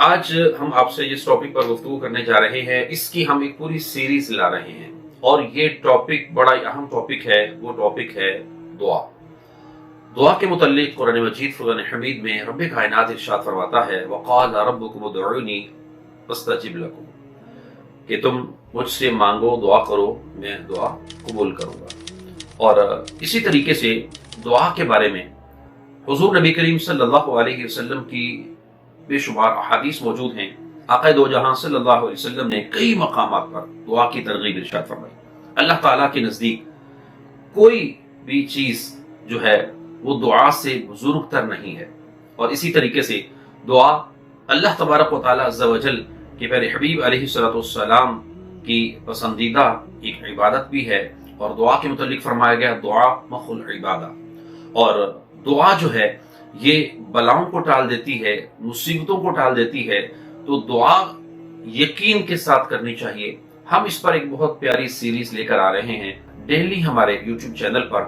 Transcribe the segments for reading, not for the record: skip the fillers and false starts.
آج ہم آپ سے جس ٹاپک پر گفتگو کرنے جا رہے ہیں اس کی ہم ایک پوری سیریز لا رہے ہیں، اور یہ ٹاپک بڑا اہم ٹاپک ہے۔ وہ ٹاپک ہے دعا۔ دعا کے متعلق قرآن مجید فرقان حمید میں رب کائنات ارشاد فرماتا ہے وقال ربکم ادعونی استجب لکم، کہ تم مجھ سے مانگو، دعا کرو، میں دعا قبول کروں گا۔ اور اسی طریقے سے دعا کے بارے میں حضور نبی کریم صلی اللہ علیہ وسلم کی بے شمار احادیث موجود ہیں۔ آقا دو جہاں صلی اللہ علیہ وسلم نے کئی مقامات پر دعا کی ترغیب ارشاد فرمائی۔ اللہ تعالیٰ کے نزدیک کوئی بھی چیز جو ہے وہ دعا سے بزرگ تر نہیں ہے، اور اسی طریقے سے دعا اللہ تبارک و تعالیٰ عز و جل کے پیارے حبیب علیہ الصلوۃ والسلام کی پسندیدہ ایک عبادت بھی ہے، اور دعا کے متعلق فرمایا گیا دعا مخ العبادہ۔ اور دعا جو ہے یہ بلاؤں کو ٹال دیتی ہے، مصیبتوں کو ٹال دیتی ہے، تو دعا یقین کے ساتھ کرنی چاہیے۔ ہم اس پر ایک بہت پیاری سیریز لے کر آ رہے ہیں۔ ڈیلی ہمارے یوٹیوب چینل پر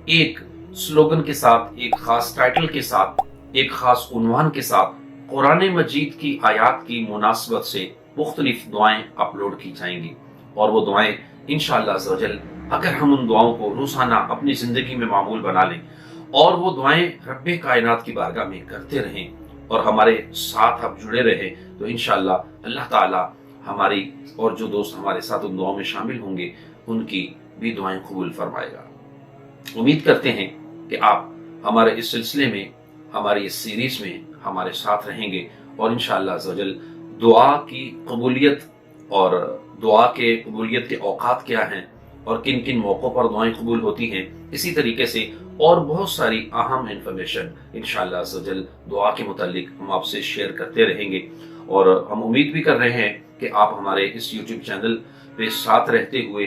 ایک سلوگن کے ساتھ، ایک خاص ٹائٹل کے ساتھ، ایک خاص عنوان کے ساتھ قرآن مجید کی آیات کی مناسبت سے مختلف دعائیں اپلوڈ کی جائیں گی، اور وہ دعائیں انشاءاللہ عز و جل اگر ہم ان دعاؤں کو روزانہ اپنی زندگی میں معمول بنا لیں اور وہ دعائیں رب کائنات کی بارگاہ میں کرتے رہیں اور ہمارے ساتھ اب جڑے رہے، تو انشاءاللہ اللہ تعالی ہماری اور جو دوست ہمارے ساتھ ان دعاؤں میں شامل ہوں گے ان کی بھی دعائیں قبول فرمائے گا۔ امید کرتے ہیں کہ آپ ہمارے اس سلسلے میں، ہماری اس سیریز میں ہمارے ساتھ رہیں گے، اور انشاءاللہ عز و جل دعا کی قبولیت اور دعا کے قبولیت کے اوقات کیا ہیں اور کن کن موقعوں پر دعائیں قبول ہوتی ہیں، اسی طریقے سے اور بہت ساری اہم انفارمیشن انشاءاللہ عز و جل دعا کے متعلق ہم آپ سے شیئر کرتے رہیں گے۔ اور ہم امید بھی کر رہے ہیں کہ آپ ہمارے اس یوٹیوب چینل پہ ساتھ رہتے ہوئے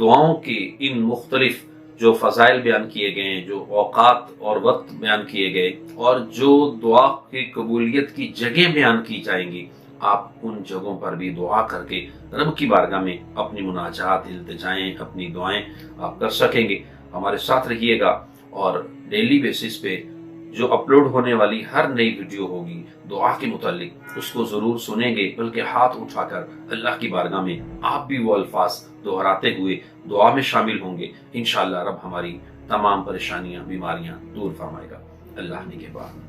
دعاؤں کی ان مختلف جو فضائل بیان کیے گئے ہیں، جو اوقات اور وقت بیان کیے گئے، اور جو دعا کی قبولیت کی جگہ بیان کی جائیں گی، آپ ان جگہوں پر بھی دعا کر کے رب کی بارگاہ میں اپنی مناجات، التجائیں، اپنی دعائیں آپ کر سکیں گے۔ ہمارے ساتھ رہیے گا، اور ڈیلی بیسس پہ جو اپلوڈ ہونے والی ہر نئی ویڈیو ہوگی دعا کے متعلق اس کو ضرور سنیں گے، بلکہ ہاتھ اٹھا کر اللہ کی بارگاہ میں آپ بھی وہ الفاظ دہراتے ہوئے دعا میں شامل ہوں گے۔ انشاءاللہ رب ہماری تمام پریشانیاں، بیماریاں دور فرمائے گا۔ اللہ نگہبان۔